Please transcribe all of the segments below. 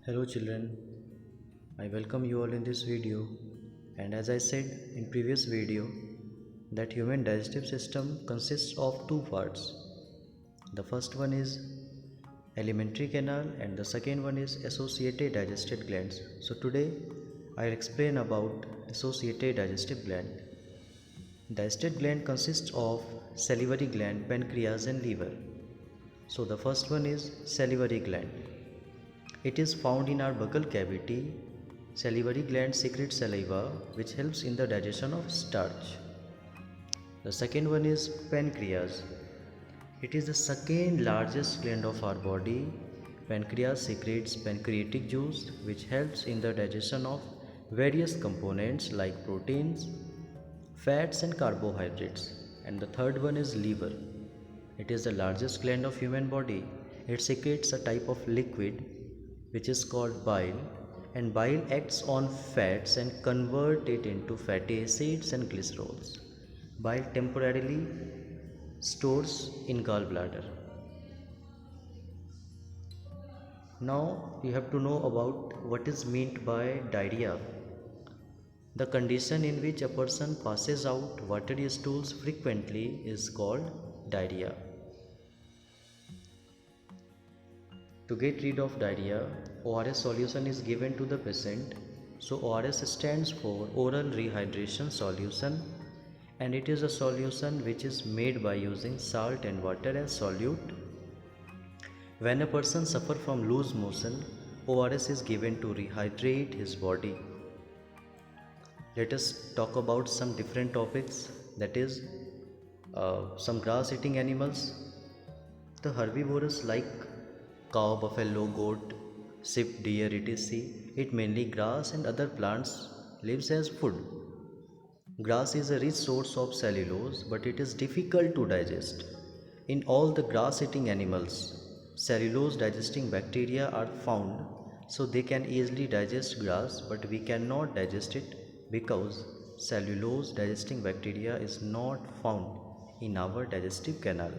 Hello children, I welcome you all in this video, and as I said in previous video that human digestive system consists of two parts. The first one is alimentary canal and the second one is associated digestive glands. So today I'll explain about associated digestive gland. Digestive gland consists of salivary gland, pancreas and liver. So the first one is salivary gland. It is found in our buccal cavity. Salivary gland secretes saliva which helps in the digestion of starch. The second one is pancreas. It is the second largest gland of our body. Pancreas secretes pancreatic juice which helps in the digestion of various components like proteins, fats and carbohydrates. And the third one is liver. It is the largest gland of human body. It secretes a type of liquid which is called bile, and bile acts on fats and convert it into fatty acids and glycerols. Bile temporarily stores in gallbladder. Now you have to know about what is meant by diarrhea. The condition in which a person passes out watery stools frequently is called diarrhea. To get rid of diarrhea, ORS solution is given to the patient. So ORS stands for oral rehydration solution, and it is a solution which is made by using salt and water as solute. When a person suffers from loose motion, ORS is given to rehydrate his body. Let us talk about some different topics, that is some grass eating animals. The herbivorous like cow, buffalo, goat, sheep, deer, etc. eat mainly grass and other plants lives as food. Grass is a rich source of cellulose, but it is difficult to digest. In all the grass eating animals, cellulose digesting bacteria are found, so they can easily digest grass, but we cannot digest it because cellulose digesting bacteria is not found in our digestive canal.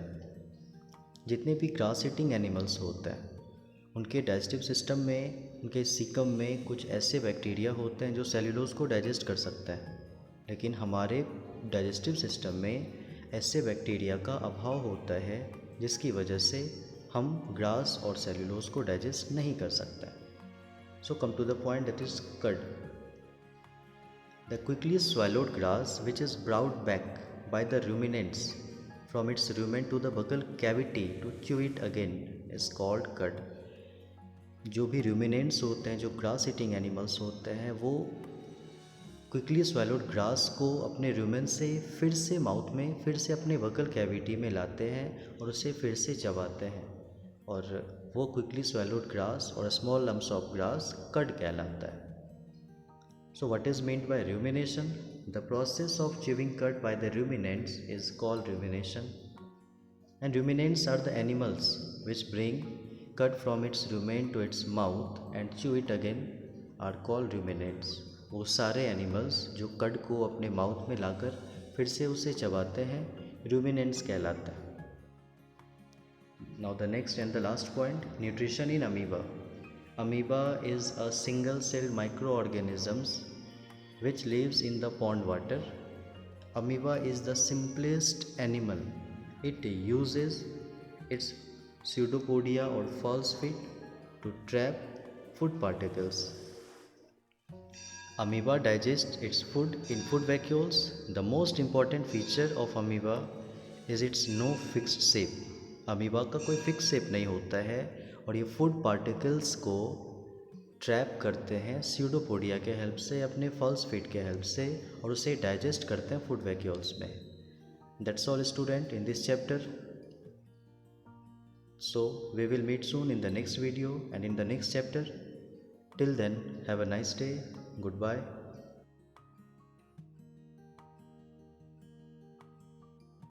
जितने भी grass eating animals होते हैं उनके digestive system में, उनके caecum में कुछ ऐसे बैक्टीरिया होते हैं जो सेल्यूलोज को डाइजेस्ट कर सकते हैं, लेकिन हमारे डाइजेस्टिव सिस्टम में ऐसे बैक्टीरिया का अभाव होता है जिसकी वजह से हम ग्रास और सेल्यूलोज को डाइजेस्ट नहीं कर सकते. So come to the point, that is curd. The quickly swallowed grass which is brought back by the ruminants from its rumen to the buccal cavity to chew it again is called cud. जो भी ruminants होते हैं, जो grass eating animals होते हैं, वो quickly swallowed grass को अपने rumen से फिर से माउथ में, फिर से अपने buccal cavity में लाते हैं और उसे फिर से चबाते हैं, और वो क्विकली swallowed grass और small lumps of grass cud कहलाता है. So what is meant by rumination? The process of chewing cud by the ruminants is called rumination. And ruminants are the animals which bring cud from its rumen to its mouth and chew it again are called ruminants. वो सारे animals जो cud को अपने mouth में लाकर फिर से उसे चबाते हैं ruminants कहलाता है. Now the next and the last point, nutrition in amoeba. Amoeba is a single-celled microorganisms which lives in the pond water. Amoeba is the simplest animal. It uses its pseudopodia or false feet to trap food particles. Amoeba digests its food in food vacuoles. The most important feature of amoeba is its no fixed shape. Amoeba का कोई fix shape नहीं होता है और ये food particles को trap करते हैं स्यूडोपोडिया के हेल्प से, अपने फॉल्स फीट के हेल्प से, और उसे डाइजेस्ट करते हैं फूड वैक्यूल्स में. That's all student in this chapter. So we will meet soon in the next video and in the next chapter. Till then have a nice day. Good bye.